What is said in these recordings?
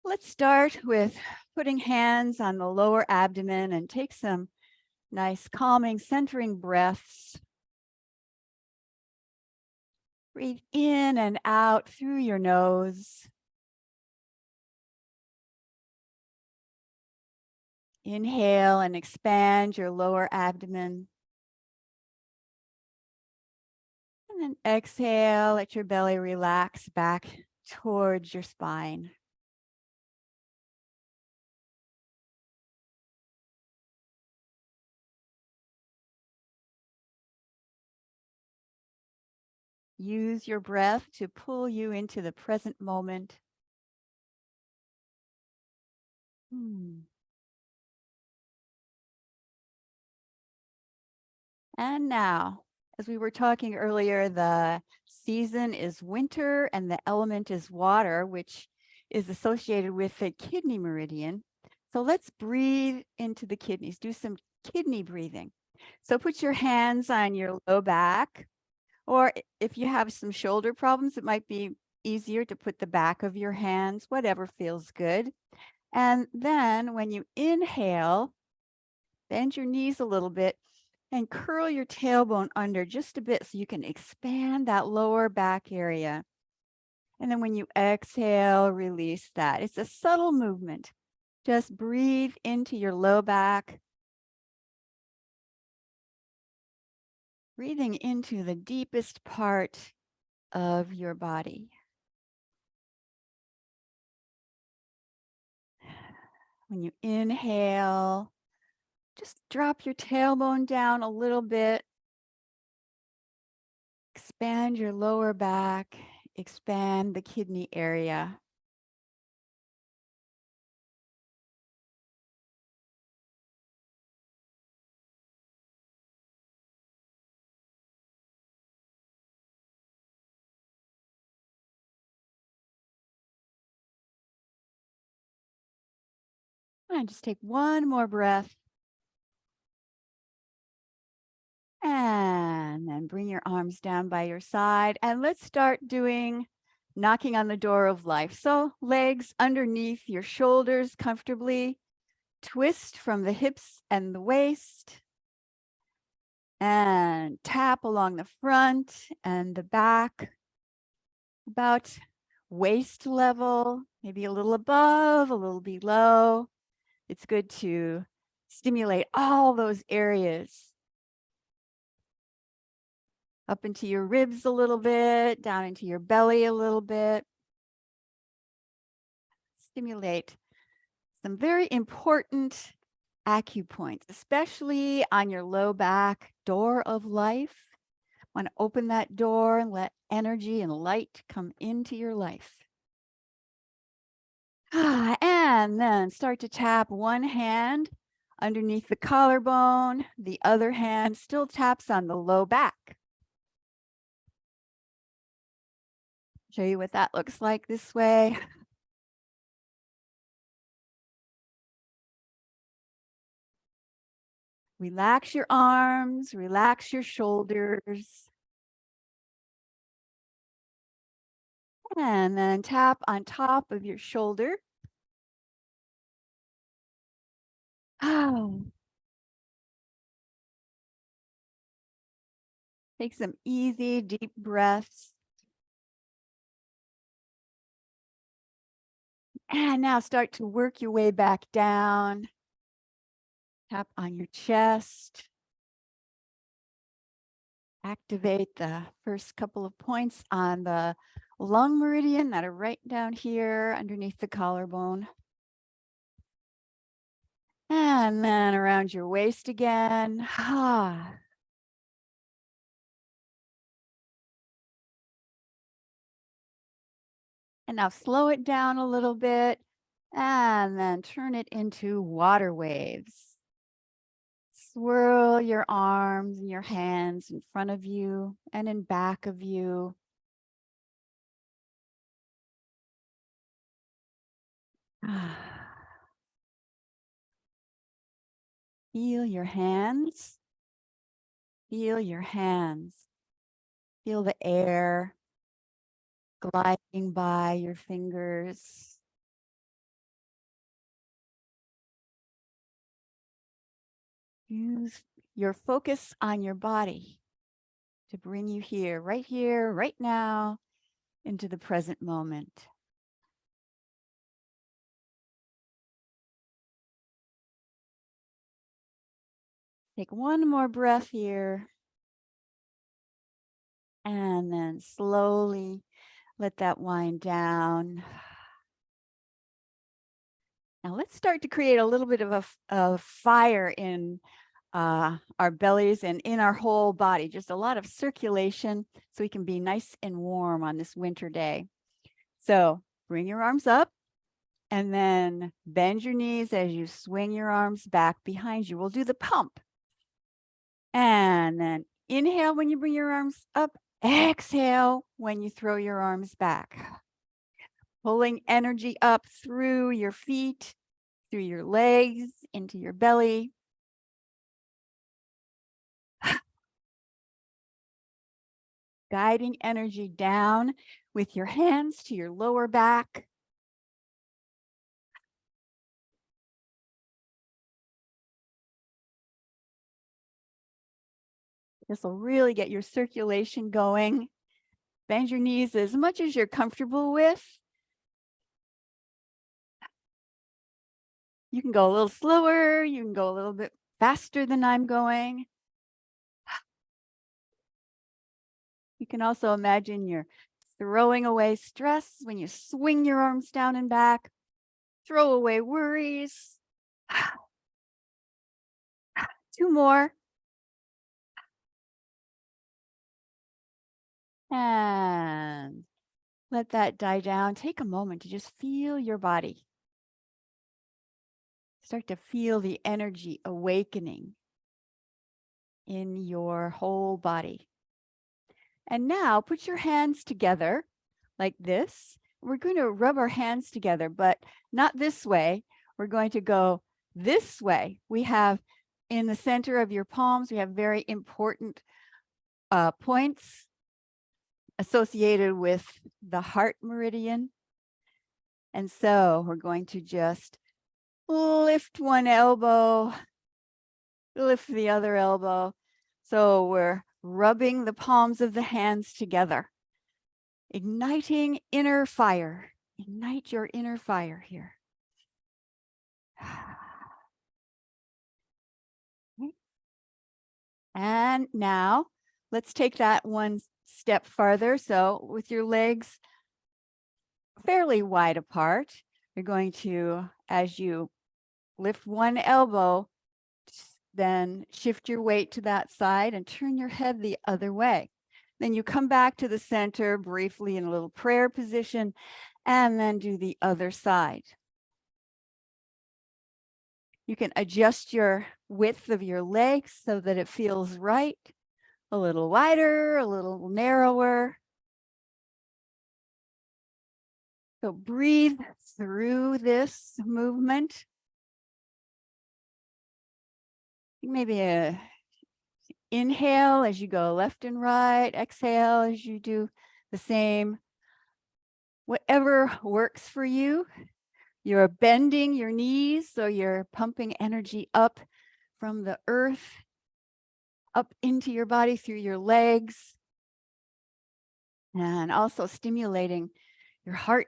Let's start with putting hands on the lower abdomen and take some nice calming, centering breaths. Breathe in and out through your nose. Inhale and expand your lower abdomen. And then exhale, let your belly relax back towards your spine. Use your breath to pull you into the present moment. And now, as we were talking earlier, the season is winter and the element is water, which is associated with the kidney meridian. So let's breathe into the kidneys, do some kidney breathing. So put your hands on your low back, or if you have some shoulder problems, it might be easier to put the back of your hands, whatever feels good. And then when you inhale, bend your knees a little bit and curl your tailbone under just a bit so you can expand that lower back area. And then when you exhale, release that. It's a subtle movement. Just breathe into your low back. Breathing into the deepest part of your body. When you inhale, just drop your tailbone down a little bit. Expand your lower back, expand the kidney area. And just take one more breath. And then bring your arms down by your side. And let's start doing knocking on the door of life. So legs underneath your shoulders comfortably. Twist from the hips and the waist. And tap along the front and the back. About waist level, maybe a little above, a little below. It's good to stimulate all those areas. Up into your ribs a little bit, down into your belly a little bit. Stimulate some very important acupoints, especially on your low back, door of life. Want to open that door and let energy and light come into your life. And then start to tap one hand underneath the collarbone. The other hand still taps on the low back. Show you what that looks like this way. Relax your arms, relax your shoulders. And then tap on top of your shoulder. Take some easy, deep breaths. And now start to work your way back down. Tap on your chest. Activate the first couple of points on the lung meridian that are right down here underneath the collarbone. And then around your waist again. And now slow it down a little bit and then turn it into water waves. Swirl your arms and your hands in front of you and in back of you. Feel your hands. Feel your hands. Feel the air gliding by your fingers. Use your focus on your body to bring you here, right now, into the present moment. Take one more breath here. And then slowly let that wind down. Now let's start to create a little bit of a fire in our bellies and in our whole body, just a lot of circulation so we can be nice and warm on this winter day. So bring your arms up and then bend your knees as you swing your arms back behind you. We'll do the pump. And then inhale when you bring your arms up, exhale when you throw your arms back. Pulling energy up through your feet, through your legs, into your belly. Guiding energy down with your hands to your lower back. This will really get your circulation going. Bend your knees as much as you're comfortable with. You can go a little slower. You can go a little bit faster than I'm going. You can also imagine you're throwing away stress when you swing your arms down and back. Throw away worries. 2 more. And let that die down. Take a moment to just feel your body. Start to feel the energy awakening in your whole body. And now put your hands together like this. We're going to rub our hands together, but not this way. We're going to go this way. We have in the center of your palms, we have very important points associated with the heart meridian. And so we're going to just lift one elbow, lift the other elbow. So we're rubbing the palms of the hands together, igniting inner fire. Ignite your inner fire here. And now let's take that one step farther. So with your legs fairly wide apart, you're going to, as you lift one elbow, then shift your weight to that side and turn your head the other way. Then you come back to the center briefly in a little prayer position and then do the other side. You can adjust your width of your legs so that it feels right, a little wider, a little narrower. So breathe through this movement. Maybe a inhale as you go left and right, exhale as you do the same. Whatever works for you. You're bending your knees, so you're pumping energy up from the earth, up into your body through your legs, and also stimulating your heart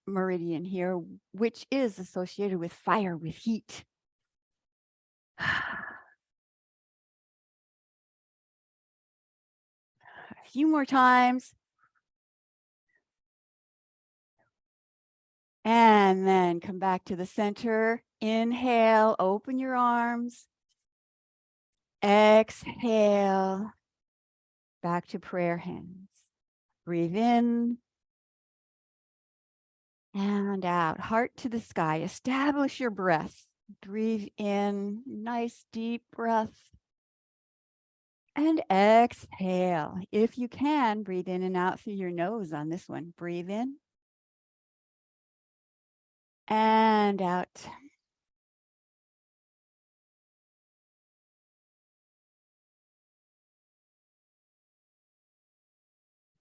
meridian here, which is associated with fire, with heat. A few more times. And then come back to the center. Inhale, open your arms. Exhale, back to prayer hands. Breathe in and out, heart to the sky. Establish your breath. Breathe in, nice deep breath. And exhale. If you can, breathe in and out through your nose on this one. Breathe in and out.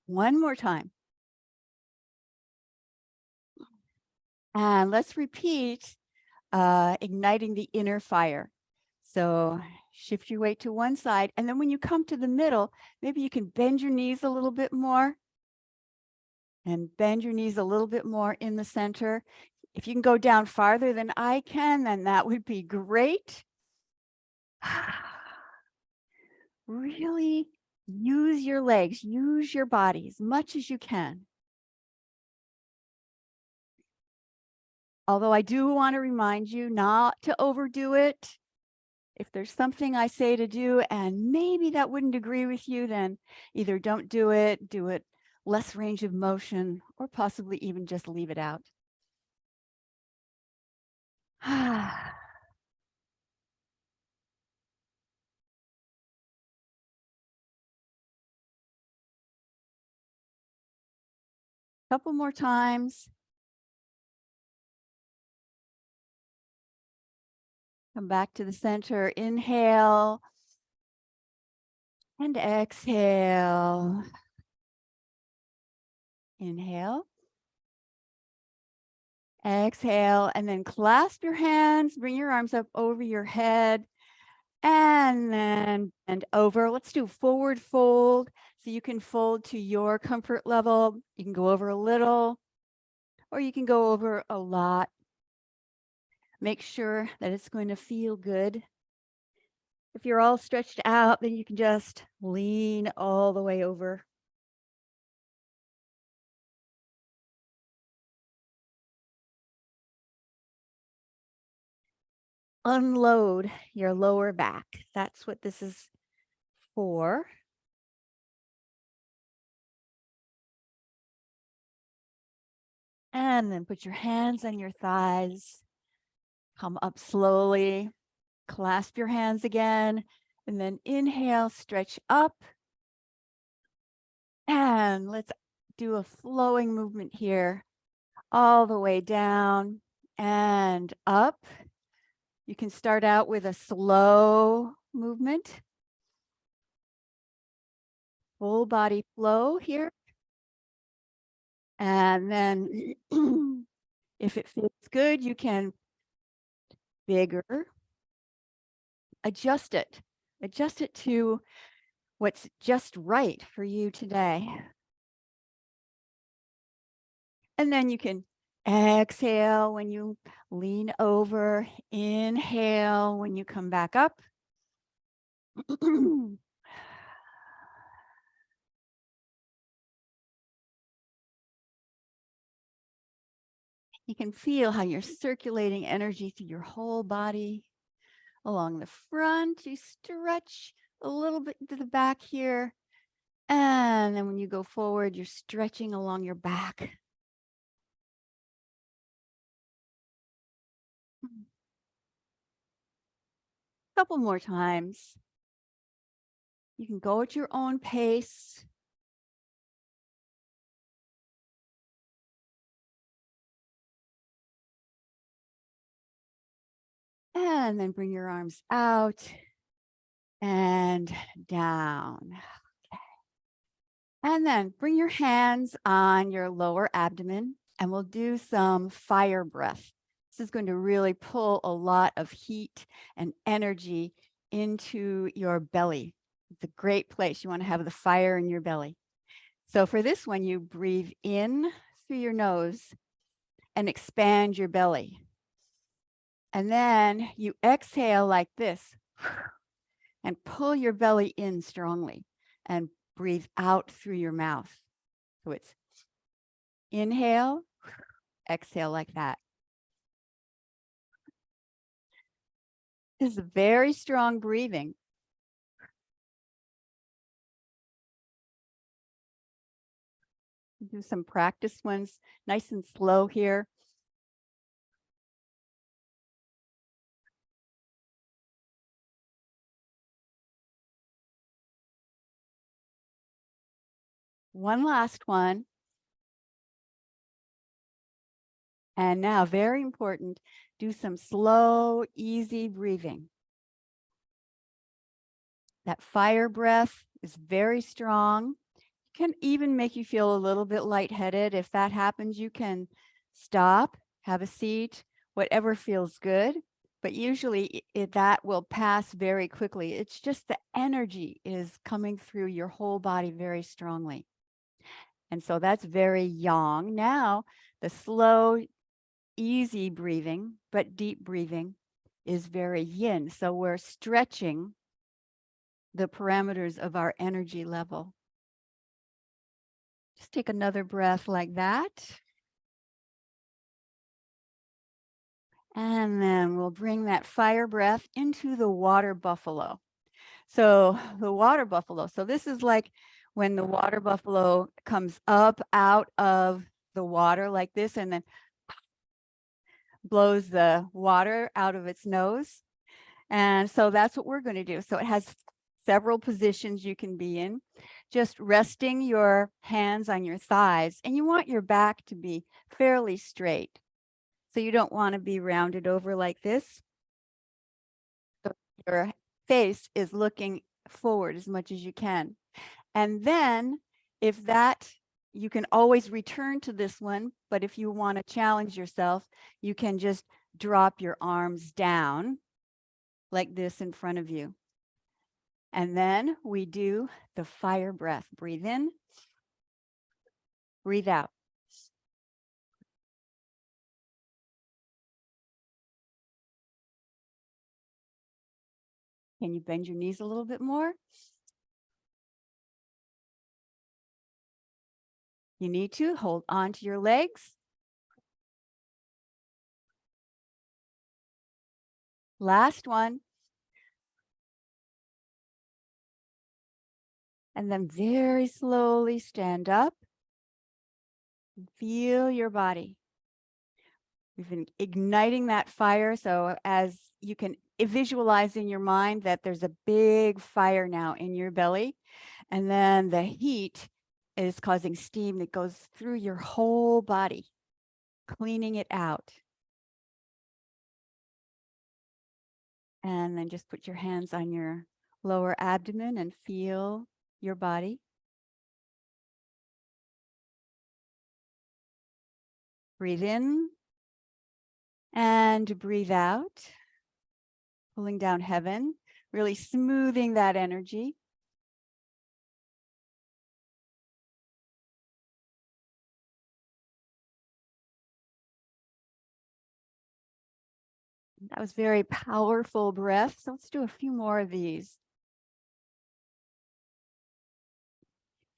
One more time. And let's repeat igniting the inner fire. So shift your weight to one side. And then when you come to the middle, maybe you can bend your knees a little bit more and bend your knees a little bit more in the center. If you can go down farther than I can, then that would be great. Really use your legs, use your body as much as you can. Although I do want to remind you not to overdo it. If there's something I say to do and maybe that wouldn't agree with you, then either don't do it less range of motion, or possibly even just leave it out. Couple more times. Come back to the center. Inhale and exhale. Inhale. Exhale, and then clasp your hands, bring your arms up over your head, and then bend over. Let's do forward fold. So you can fold to your comfort level. You can go over a little, or you can go over a lot. Make sure that it's going to feel good. If you're all stretched out, then you can just lean all the way over. Unload your lower back. That's what this is for. And then put your hands on your thighs. Come up slowly. Clasp your hands again. And then inhale, stretch up. And let's do a flowing movement here. All the way down and up. You can start out with a slow movement. Full body flow here. And then if it feels good, you can bigger. Adjust it. Adjust it to what's just right for you today. And then you can exhale when you lean over. Inhale when you come back up. You can feel how you're circulating energy through your whole body. Along the front, you stretch a little bit to the back here. And then when you go forward, you're stretching along your back. Couple more times. You can go at your own pace. And then bring your arms out and down. Okay. And then bring your hands on your lower abdomen, and we'll do some fire breath. This is going to really pull a lot of heat and energy into your belly. It's a great place. You want to have the fire in your belly. So for this one, you breathe in through your nose and expand your belly. And then you exhale like this and pull your belly in strongly and breathe out through your mouth. So it's inhale, exhale like that. This is very strong breathing. Do some practice ones, nice and slow here. One last one. And now, very important, do some slow, easy breathing. That fire breath is very strong. Can even make you feel a little bit lightheaded. If that happens, you can stop, have a seat, whatever feels good, but usually that will pass very quickly. It's just the energy is coming through your whole body very strongly. And so that's very yang. Now, the slow, easy breathing, but deep breathing is very yin. So we're stretching the parameters of our energy level. Just take another breath like that. And then we'll bring that fire breath into the water buffalo. So the water buffalo. So this is like when the water buffalo comes up out of the water like this and then blows the water out of its nose. And so that's what we're going to do. So it has several positions you can be in. Just resting your hands on your thighs, and you want your back to be fairly straight. So you don't want to be rounded over like this. So your face is looking forward as much as you can. And then if that, you can always return to this one, but if you want to challenge yourself, you can just drop your arms down like this in front of you. And then we do the fire breath. Breathe in, breathe out. Can you bend your knees a little bit more? You need to hold on to your legs. Last one. And then very slowly stand up. Feel your body. We've been igniting that fire. So as you can visualize in your mind that there's a big fire now in your belly, and then the heat is causing steam that goes through your whole body, cleaning it out. And then just put your hands on your lower abdomen and feel your body. Breathe in and breathe out, pulling down heaven, really smoothing that energy. That was very powerful breath. So let's do a few more of these.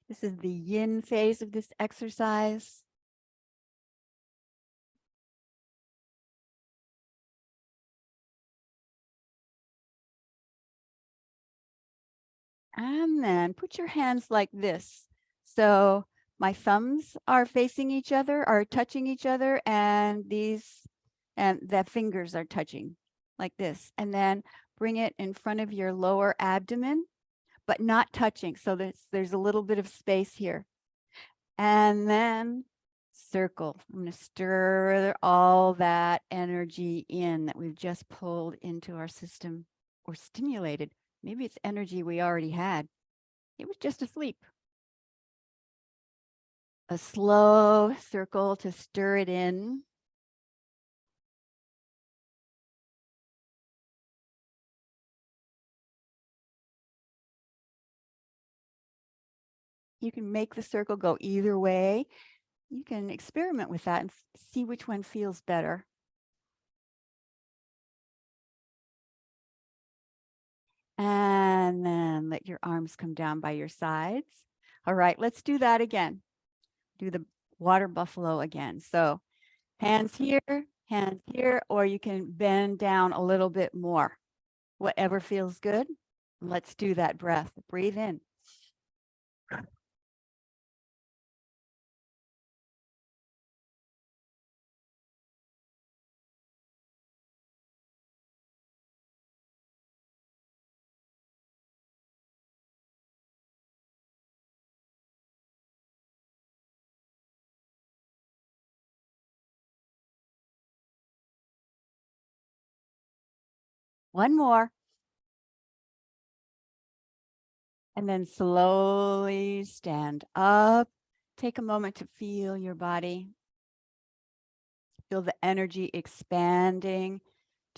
This is the yin phase of this exercise. And then put your hands like this. So my thumbs are facing each other, are touching each other, and the fingers are touching like this. And then bring it in front of your lower abdomen, but not touching. So there's a little bit of space here. And then circle. I'm going to stir all that energy in that we've just pulled into our system or stimulated. Maybe it's energy we already had. It was just asleep. A slow circle to stir it in. You can make the circle go either way. You can experiment with that and see which one feels better. And then let your arms come down by your sides. All right, let's do that again. Do the water buffalo again. So hands here, or you can bend down a little bit more. Whatever feels good. Let's do that breath. Breathe in. One more. And then slowly stand up. Take a moment to feel your body. Feel the energy expanding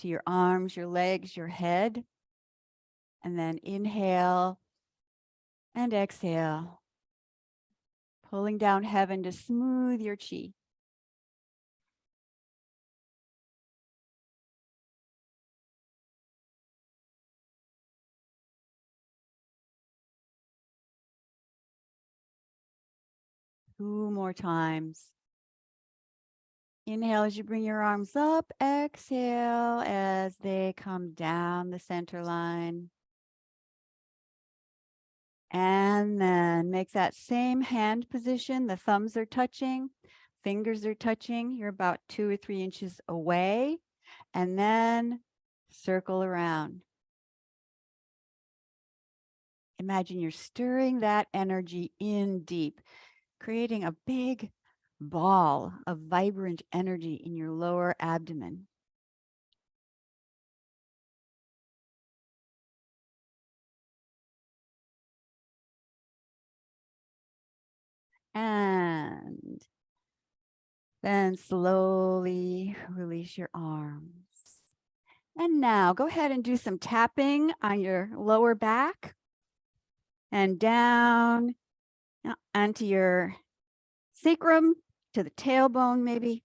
to your arms, your legs, your head. And then inhale and exhale, pulling down heaven to smooth your chi. Two more times. Inhale as you bring your arms up. Exhale as they come down the center line. And then make that same hand position. The thumbs are touching, fingers are touching. You're about 2 or 3 inches away. And then circle around. Imagine you're stirring that energy in deep, creating a big ball of vibrant energy in your lower abdomen. And then slowly release your arms. And now go ahead and do some tapping on your lower back and down onto your sacrum, to the tailbone maybe.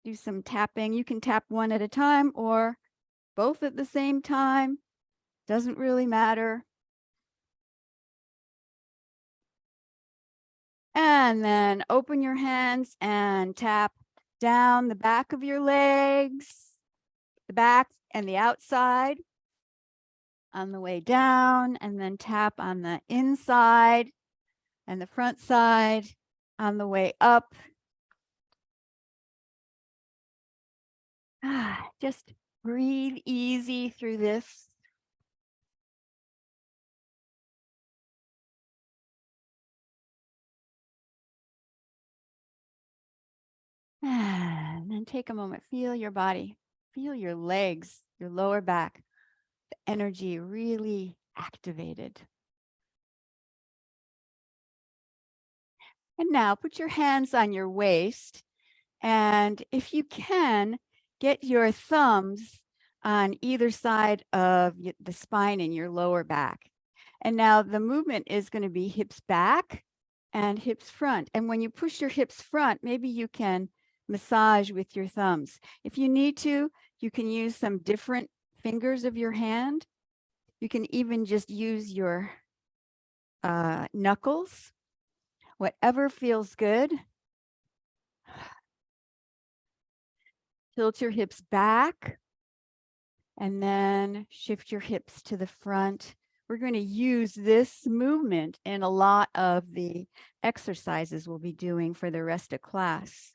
Do some tapping. You can tap one at a time or both at the same time. Doesn't really matter. And then open your hands and tap down the back of your legs, the back and the outside on the way down, and then tap on the inside and the front side on the way up. Just breathe easy through this. And then take a moment, feel your body, feel your legs, your lower back, the energy really activated. And now put your hands on your waist, and if you can, get your thumbs on either side of the spine in your lower back. And now the movement is going to be hips back and hips front. And when you push your hips front, maybe you can massage with your thumbs. If you need to, you can use some different fingers of your hand. You can even just use your knuckles, whatever feels good. Tilt your hips back and then shift your hips to the front. We're going to use this movement in a lot of the exercises we'll be doing for the rest of class.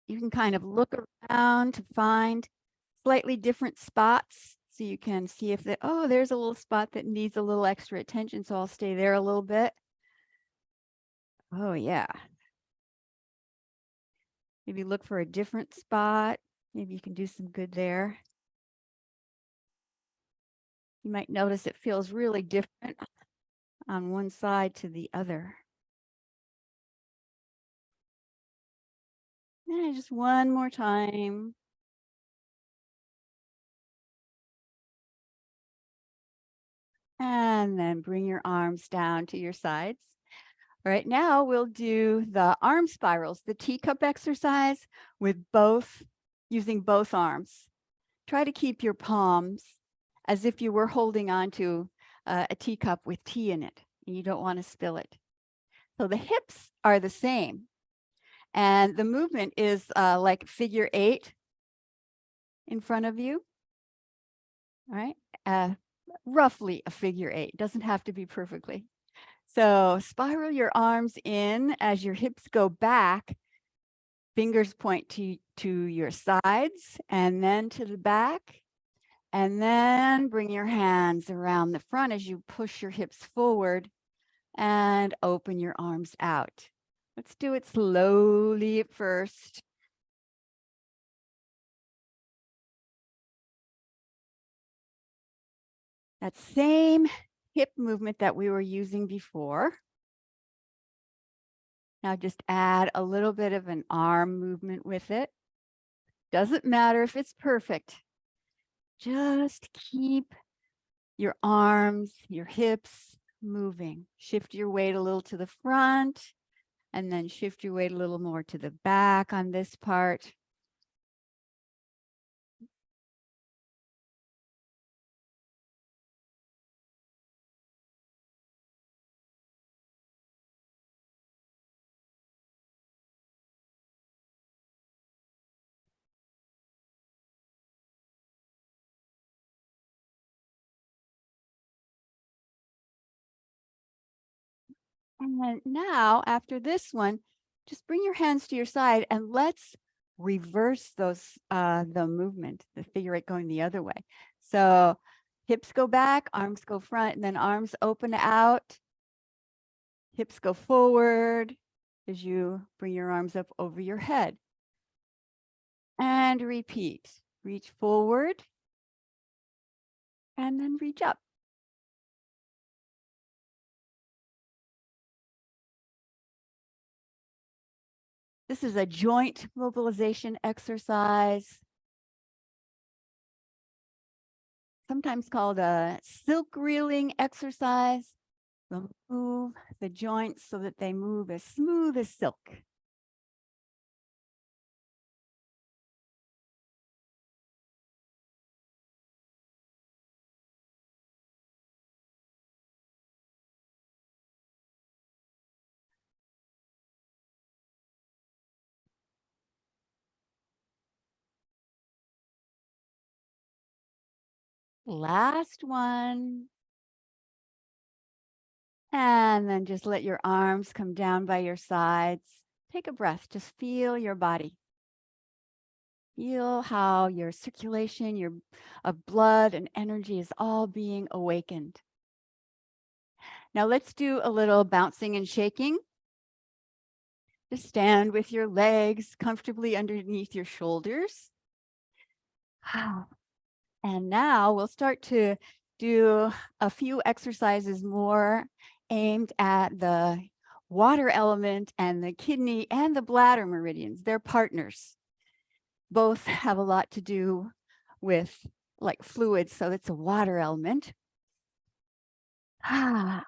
You can kind of look around to find slightly different spots so you can see if there's a little spot that needs a little extra attention, so I'll stay there a little bit. Oh yeah. Maybe look for a different spot. Maybe you can do some good there. You might notice it feels really different on one side to the other. And just one more time. And then bring your arms down to your sides. All right, now we'll do the arm spirals, the teacup exercise with using both arms. Try to keep your palms as if you were holding onto a teacup with tea in it, and you don't want to spill it. So the hips are the same, and the movement is like figure 8 in front of you. All right, roughly a figure 8. Doesn't have to be perfectly. So spiral your arms in as your hips go back. Fingers point to your sides and then to the back. And then bring your hands around the front as you push your hips forward and open your arms out. Let's do it slowly at first. That same hip movement that we were using before. Now just add a little bit of an arm movement with it. Doesn't matter if it's perfect. Just keep your arms, your hips moving. Shift your weight a little to the front and then shift your weight a little more to the back on this part. And then now, after this one, just bring your hands to your side and let's reverse those the movement, the figure eight going the other way. So hips go back, arms go front, and then arms open out. Hips go forward as you bring your arms up over your head. And repeat. Reach forward and then reach up. This is a joint mobilization exercise, sometimes called a silk reeling exercise. We'll move the joints so that they move as smooth as silk. Last one. And then just let your arms come down by your sides. Take a breath, just feel your body. Feel how your circulation, of blood and energy is all being awakened. Now let's do a little bouncing and shaking. Just stand with your legs comfortably underneath your shoulders. And now we'll start to do a few exercises more aimed at the water element and the kidney and the bladder meridians. They're partners. Both have a lot to do with like fluids, so it's a water element. And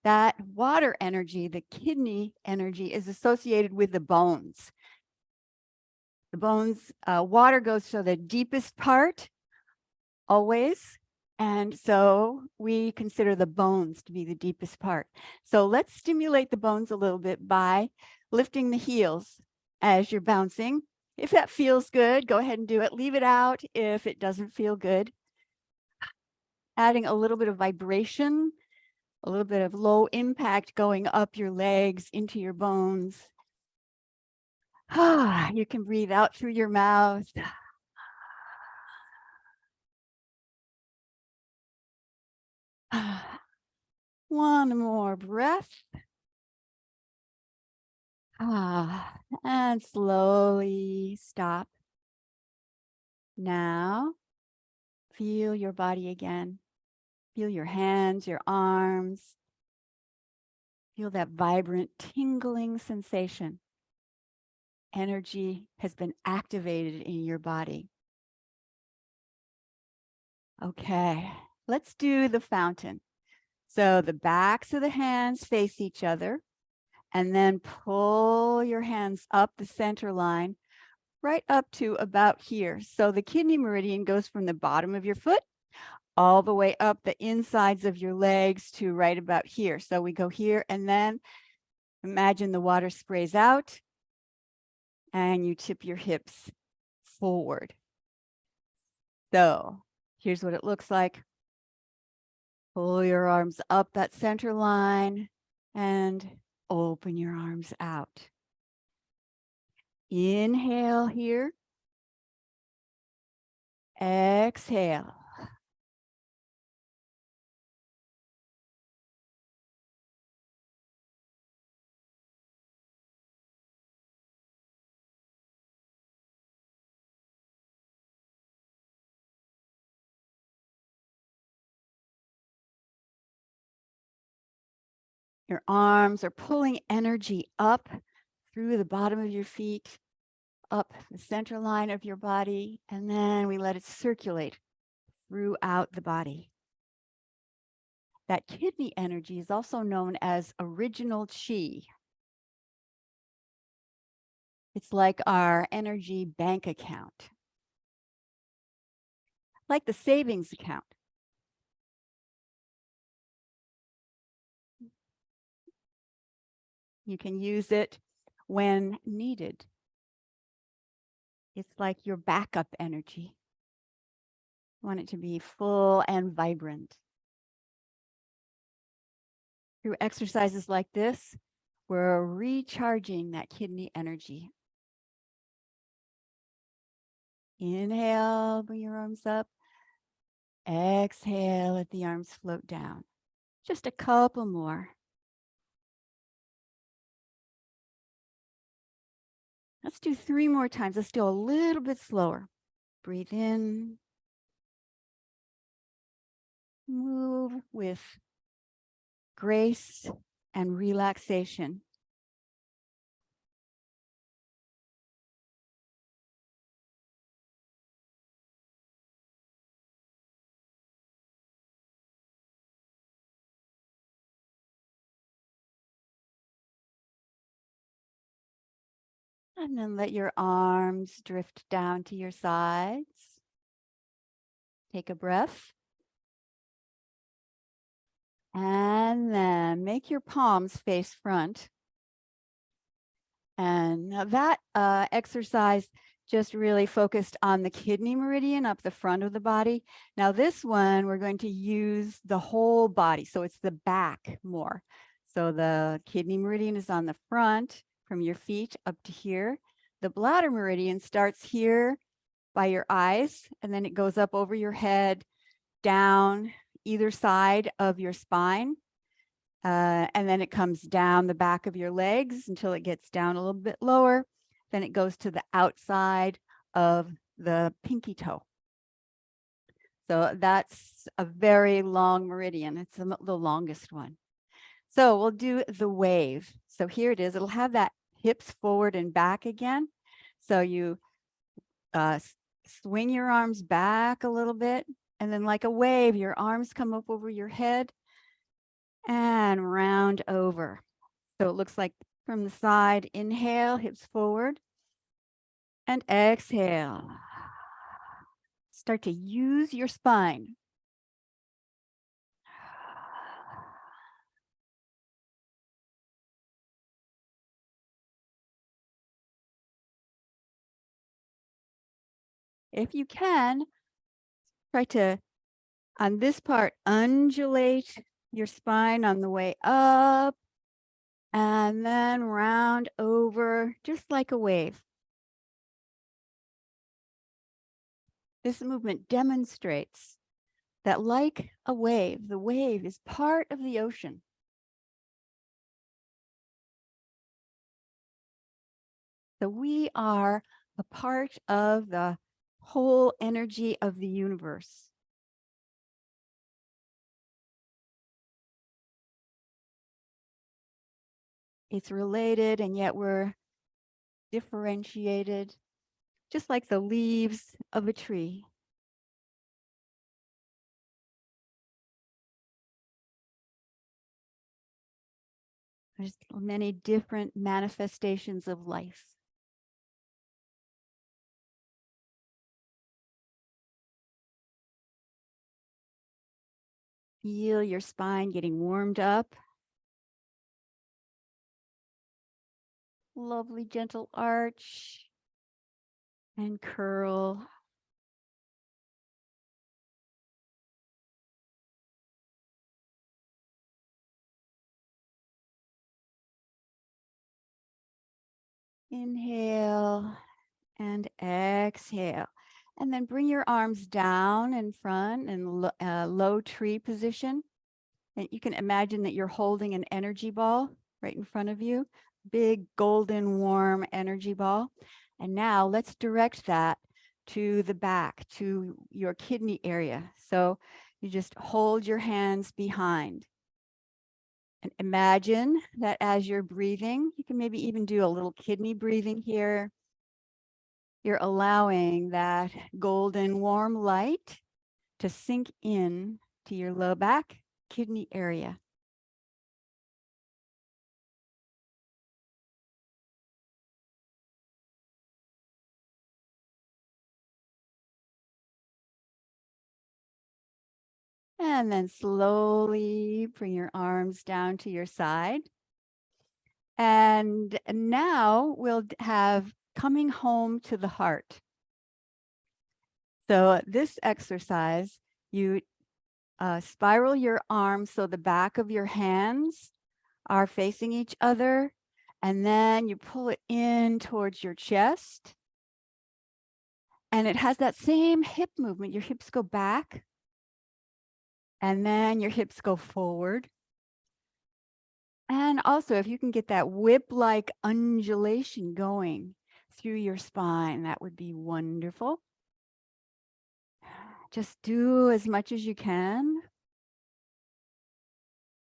that water energy, the kidney energy, is associated with the bones. The bones, water goes to the deepest part always. And so we consider the bones to be the deepest part. So let's stimulate the bones a little bit by lifting the heels as you're bouncing. If that feels good, go ahead and do it. Leave it out if it doesn't feel good. Adding a little bit of vibration, a little bit of low impact going up your legs into your bones. You can breathe out through your mouth. One more breath. And slowly stop. Now, feel your body again. Feel your hands, your arms. Feel that vibrant, tingling sensation. Energy has been activated in your body. Okay, let's do the fountain. So the backs of the hands face each other, and then pull your hands up the center line, right up to about here. So the kidney meridian goes from the bottom of your foot all the way up the insides of your legs to right about here. So we go here, and then imagine the water sprays out and you tip your hips forward. So here's what it looks like. Pull your arms up that center line and open your arms out. Inhale here. Exhale. Your arms are pulling energy up through the bottom of your feet, up the center line of your body, and then we let it circulate throughout the body. That kidney energy is also known as original chi. It's like our energy bank account, like the savings account. You can use it when needed. It's like your backup energy. You want it to be full and vibrant. Through exercises like this, we're recharging that kidney energy. Inhale, bring your arms up. Exhale, let the arms float down. Just a couple more. Let's do 3 more times. Let's do a little bit slower. Breathe in. Move with grace and relaxation. And then let your arms drift down to your sides. Take a breath. And then make your palms face front. And now that exercise just really focused on the kidney meridian up the front of the body. Now this one, we're going to use the whole body. So it's the back more. So the kidney meridian is on the front from your feet up to here. The bladder meridian starts here by your eyes, and then it goes up over your head, down either side of your spine. And then it comes down the back of your legs until it gets down a little bit lower. Then it goes to the outside of the pinky toe. So that's a very long meridian. It's the longest one. So we'll do the wave. So here it is. It'll have that hips forward and back again. So you swing your arms back a little bit, and then like a wave, your arms come up over your head and round over. So it looks like from the side. Inhale, hips forward, and exhale. Start to use your spine. If you can, try to, on this part, undulate your spine on the way up, and then round over just like a wave. This movement demonstrates that, like a wave, the wave is part of the ocean. So we are a part of the whole energy of the universe. It's related, and yet we're differentiated, just like the leaves of a tree. There's many different manifestations of life. Feel your spine getting warmed up. Lovely, gentle arch and curl. Inhale and exhale. And then bring your arms down in front in low tree position. And you can imagine that you're holding an energy ball right in front of you, big golden warm energy ball. And now let's direct that to the back, to your kidney area. So you just hold your hands behind. And imagine that as you're breathing, you can maybe even do a little kidney breathing here. You're allowing that golden warm light to sink in to your low back kidney area. And then slowly bring your arms down to your side. And now we'll have coming home to the heart. So this exercise, you spiral your arms so the back of your hands are facing each other. And then you pull it in towards your chest. And it has that same hip movement. Your hips go back. And then your hips go forward. And also, if you can get that whip-like undulation going through your spine, that would be wonderful. Just do as much as you can.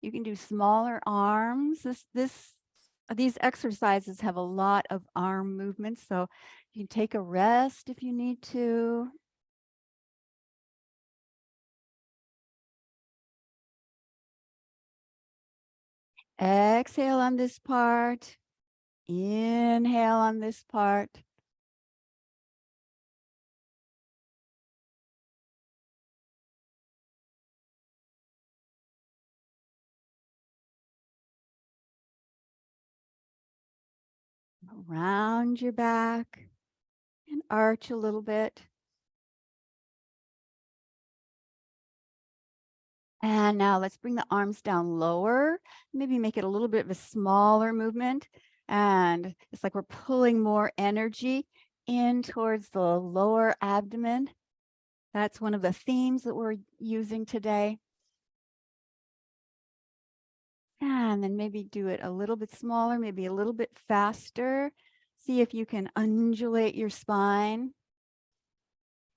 You can do smaller arms. These exercises have a lot of arm movements, so you can take a rest if you need to. Exhale on this part. Inhale on this part. Round your back and arch a little bit. And now let's bring the arms down lower, maybe make it a little bit of a smaller movement. And it's like we're pulling more energy in towards the lower abdomen. That's one of the themes that we're using today. And then maybe do it a little bit smaller, maybe a little bit faster. See if you can undulate your spine.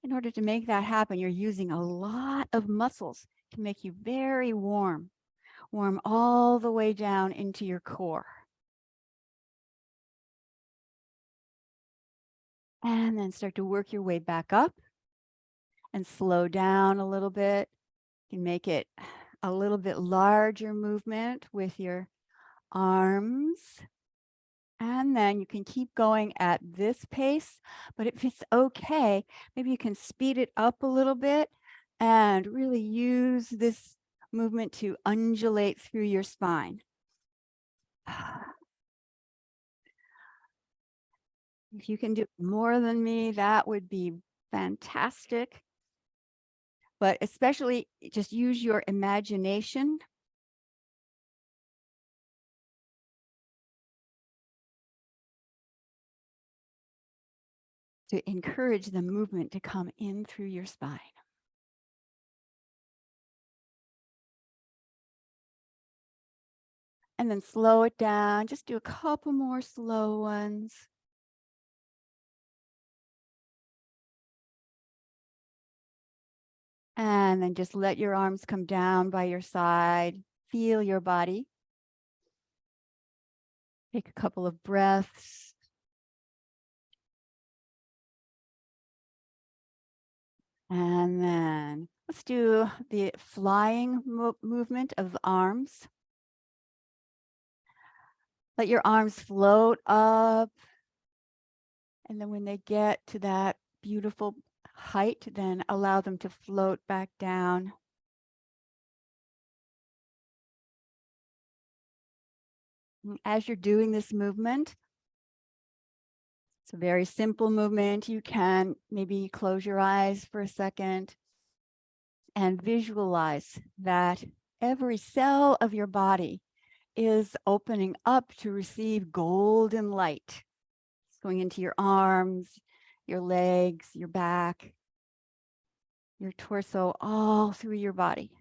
In order to make that happen, you're using a lot of muscles to make you very warm. Warm all the way down into your core. And then start to work your way back up and slow down a little bit. You can make it a little bit larger movement with your arms. And then you can keep going at this pace, but if it's okay, maybe you can speed it up a little bit and really use this movement to undulate through your spine. If you can do more than me, that would be fantastic. But especially just use your imagination. To encourage the movement to come in through your spine. And then slow it down. Just do a couple more slow ones. And then just let your arms come down by your side. Feel your body. Take a couple of breaths. And then let's do the flying movement of the arms. Let your arms float up. And then when they get to that beautiful height, then allow them to float back down. As you're doing this movement, it's a very simple movement. You can maybe close your eyes for a second and visualize that every cell of your body is opening up to receive golden light. It's going into your arms, your legs, your back, your torso, all through your body,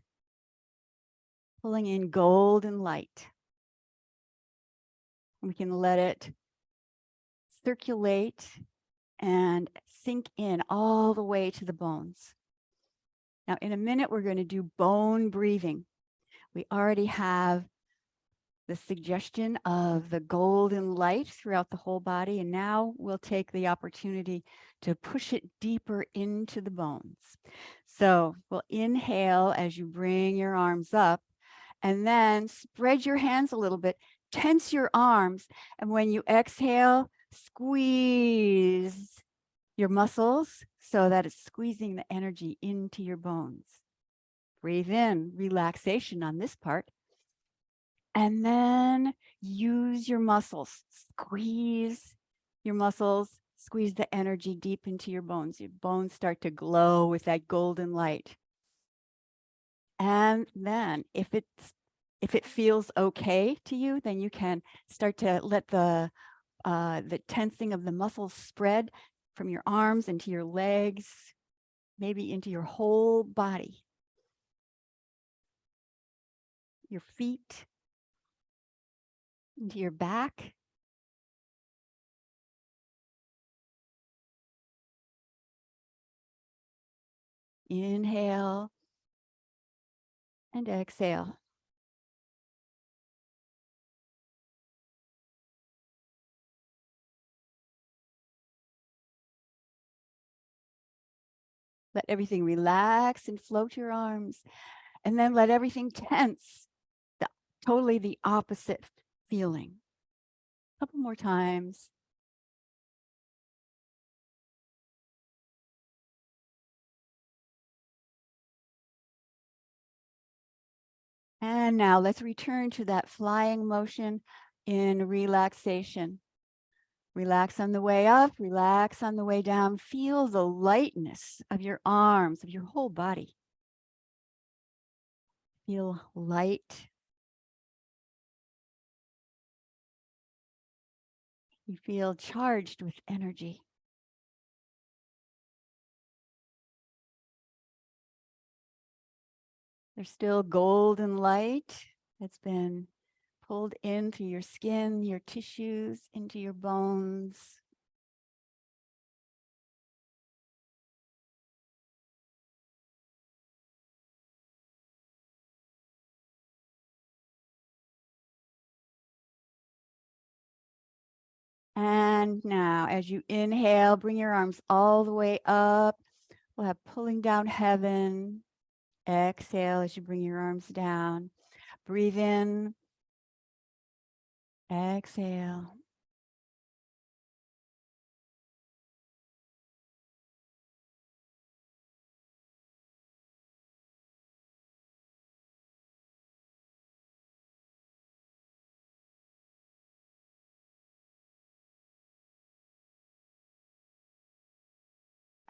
pulling in golden light. We can let it circulate and sink in all the way to the bones. Now, in a minute, we're going to do bone breathing. We already have the suggestion of the golden light throughout the whole body. And now we'll take the opportunity to push it deeper into the bones. So we'll inhale as you bring your arms up, and then spread your hands a little bit, tense your arms. And when you exhale, squeeze your muscles so that it's squeezing the energy into your bones. Breathe in, relaxation on this part. And then use your muscles, squeeze your muscles, squeeze the energy deep into your bones. Your bones start to glow with that golden light. And then if it feels okay to you, then you can start to let the tensing of the muscles spread from your arms into your legs, maybe into your whole body, your feet, into your back. Inhale and exhale. Let everything relax and float your arms, and then let everything tense. Totally the opposite feeling. A couple more times. And now let's return to that flying motion in relaxation. Relax on the way up, relax on the way down. Feel the lightness of your arms, of your whole body. Feel light. You feel charged with energy. There's still golden light that's been pulled into your skin, your tissues, into your bones. And now, as you inhale, bring your arms all the way up. We'll have pulling down heaven. Exhale as you bring your arms down. Breathe in. Exhale.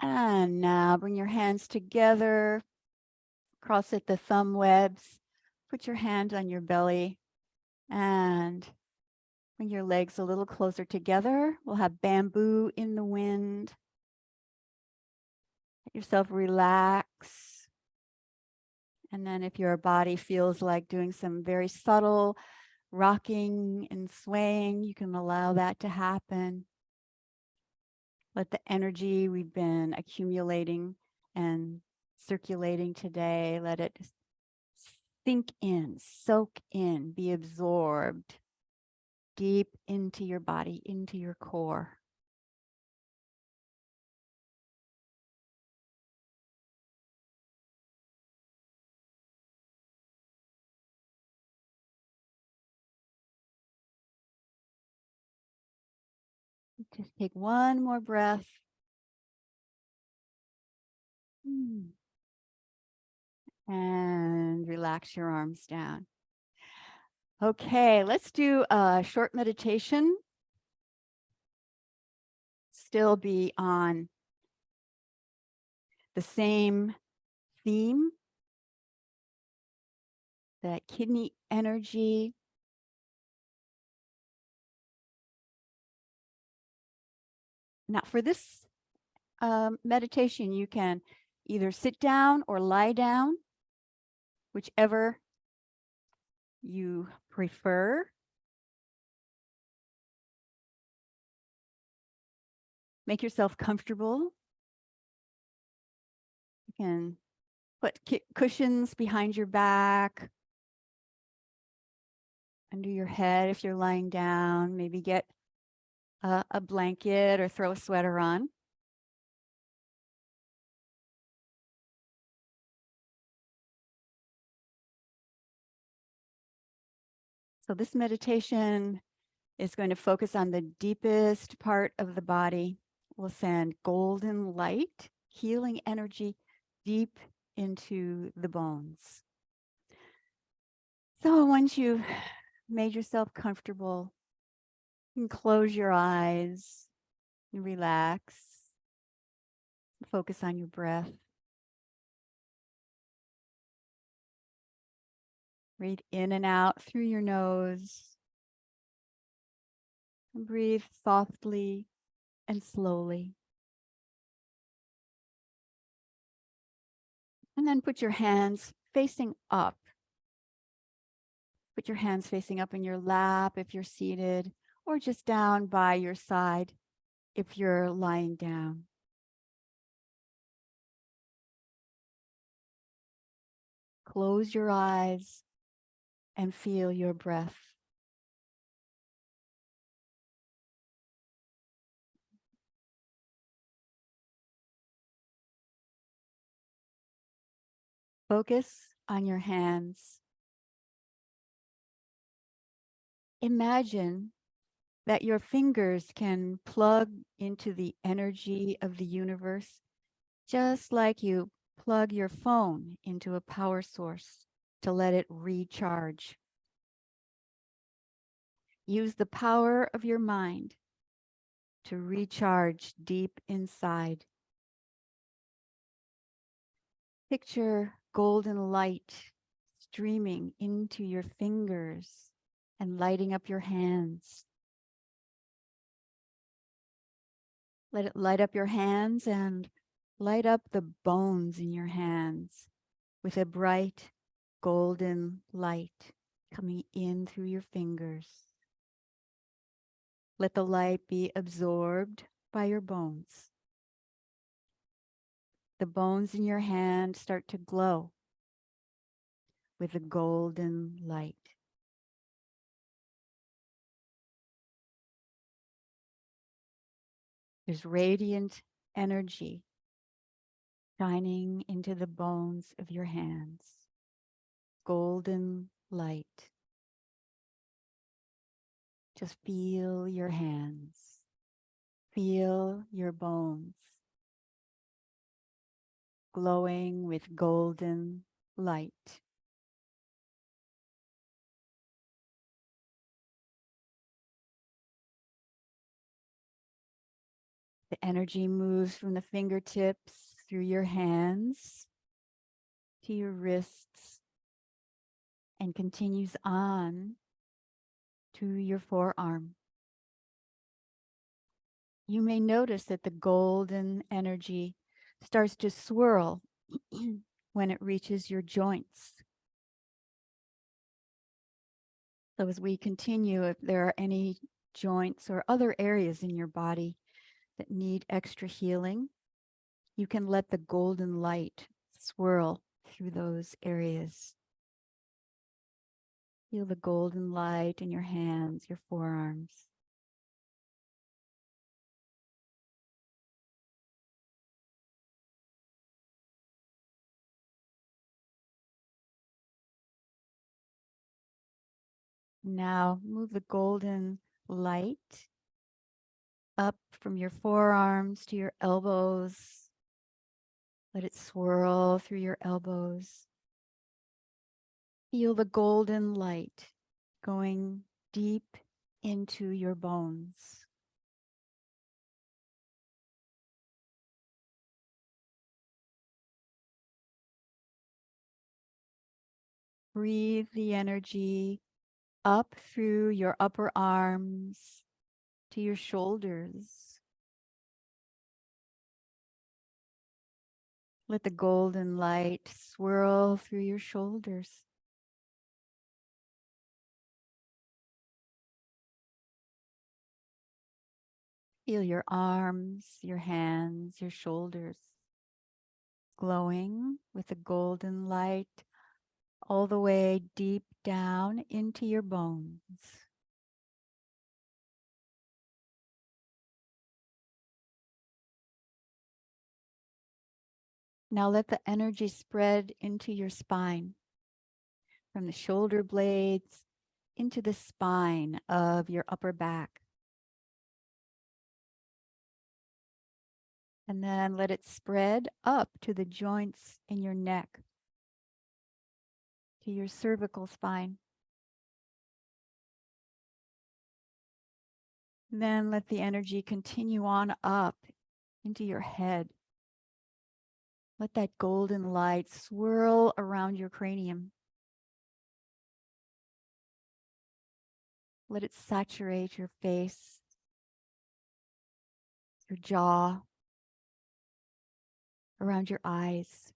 And now bring your hands together. Cross at the thumb webs. Put your hand on your belly and bring your legs a little closer together. We'll have bamboo in the wind. Let yourself relax. And then if your body feels like doing some very subtle rocking and swaying, you can allow that to happen. Let the energy we've been accumulating and circulating today, let it sink in, soak in, be absorbed deep into your body, into your core. Just take one more breath. And relax your arms down. Okay, let's do a short meditation. Still be on the same theme, that kidney energy. Now for this meditation, you can either sit down or lie down, whichever you prefer. Make yourself comfortable. You can put cushions behind your back under your head if you're lying down. Maybe get a blanket or throw a sweater on. So this meditation is going to focus on the deepest part of the body. We'll send golden light, healing energy deep into the bones. So once you've made yourself comfortable, you can close your eyes and relax. Focus on your breath. Breathe in and out through your nose. And breathe softly and slowly. And then put your hands facing up. Put your hands facing up in your lap if you're seated, or just down by your side if you're lying down. Close your eyes and feel your breath. Focus on your hands. Imagine that your fingers can plug into the energy of the universe, just like you plug your phone into a power source to let it recharge. Use the power of your mind to recharge deep inside. Picture golden light streaming into your fingers and lighting up your hands. Let it light up your hands and light up the bones in your hands with a bright golden light coming in through your fingers. Let the light be absorbed by your bones. The bones in your hand start to glow with a golden light. There's radiant energy shining into the bones of your hands. Golden light. Just feel your hands. Feel your bones glowing with golden light. The energy moves from the fingertips through your hands to your wrists and continues on to your forearm. You may notice that the golden energy starts to swirl when it reaches your joints. So as we continue, if there are any joints or other areas in your body that need extra healing, you can let the golden light swirl through those areas. Feel the golden light in your hands, your forearms. Now move the golden light up from your forearms to your elbows. Let it swirl through your elbows. Feel the golden light going deep into your bones. Breathe the energy up through your upper arms to your shoulders. Let the golden light swirl through your shoulders. Feel your arms, your hands, your shoulders glowing with the golden light all the way deep down into your bones. Now let the energy spread into your spine, from the shoulder blades into the spine of your upper back. And then let it spread up to the joints in your neck, to your cervical spine. And then let the energy continue on up into your head. Let that golden light swirl around your cranium. Let it saturate your face, your jaw, around your eyes,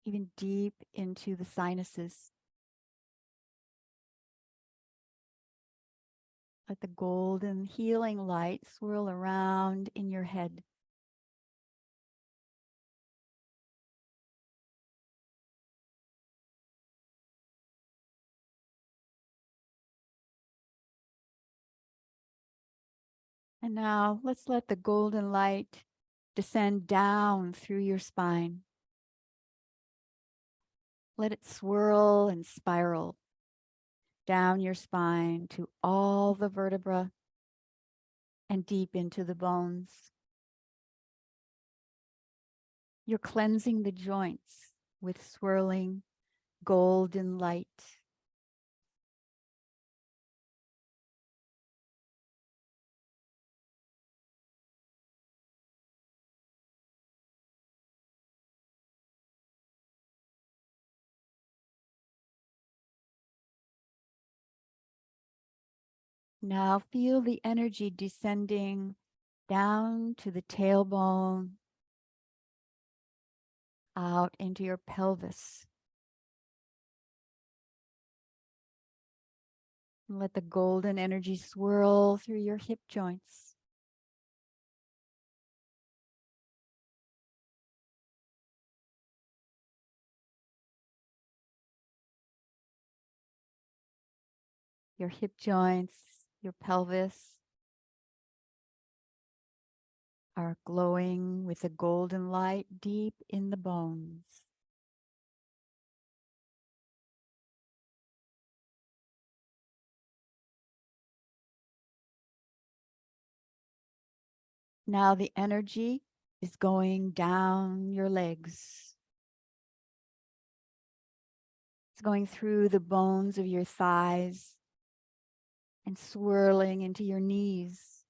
even deep into the sinuses. Let the golden healing light swirl around in your head. And now let's let the golden light descend down through your spine. Let it swirl and spiral down your spine to all the vertebra and deep into the bones. You're cleansing the joints with swirling golden light. Now feel the energy descending down to the tailbone, out into your pelvis. And let the golden energy swirl through your hip joints. Your hip joints, your pelvis are glowing with the golden light deep in the bones. Now the energy is going down your legs. It's going through the bones of your thighs and swirling into your knees.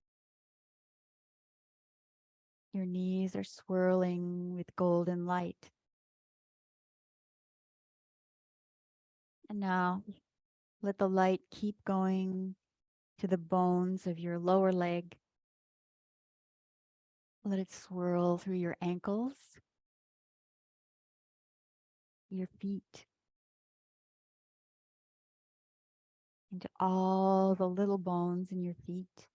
Your knees are swirling with golden light. And now let the light keep going to the bones of your lower leg. Let it swirl through your ankles, your feet, into all the little bones in your feet.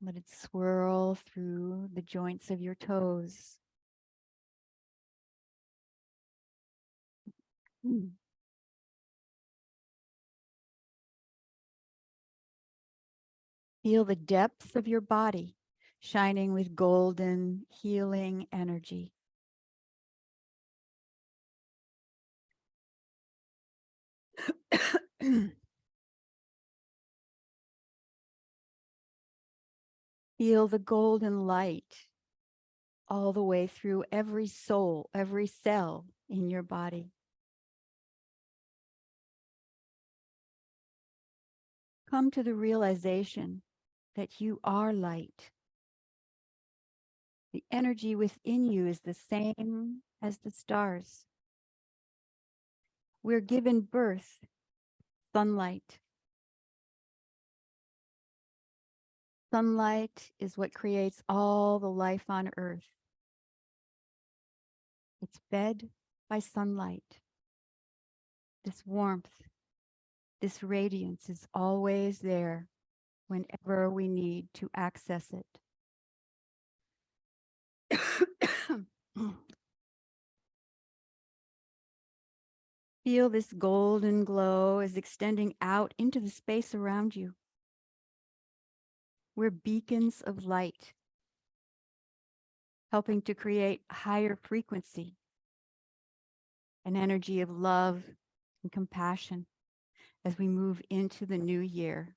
Let it swirl through the joints of your toes. Feel the depths of your body shining with golden healing energy. Feel the golden light all the way through every soul, every cell in your body. Come to the realization that you are light. The energy within you is the same as the stars. We're given birth, sunlight. Sunlight is what creates all the life on earth. It's fed by sunlight. This warmth, this radiance is always there whenever we need to access it. Feel this golden glow is extending out into the space around you. We're beacons of light, helping to create higher frequency, an energy of love and compassion as we move into the new year.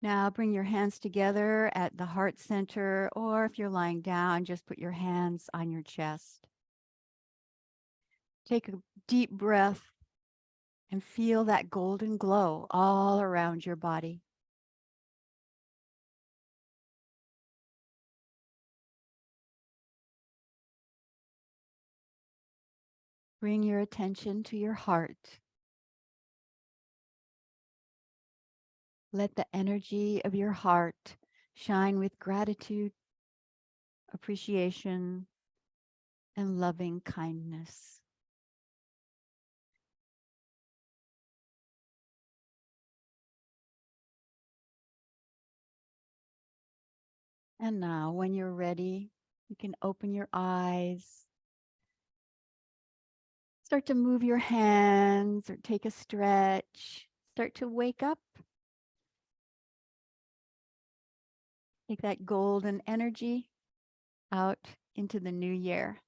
Now bring your hands together at the heart center, or if you're lying down, just put your hands on your chest. Take a deep breath and feel that golden glow all around your body. Bring your attention to your heart. Let the energy of your heart shine with gratitude, appreciation, and loving kindness. And now, when you're ready, you can open your eyes. Start to move your hands or take a stretch. Start to wake up. Take that golden energy out into the new year.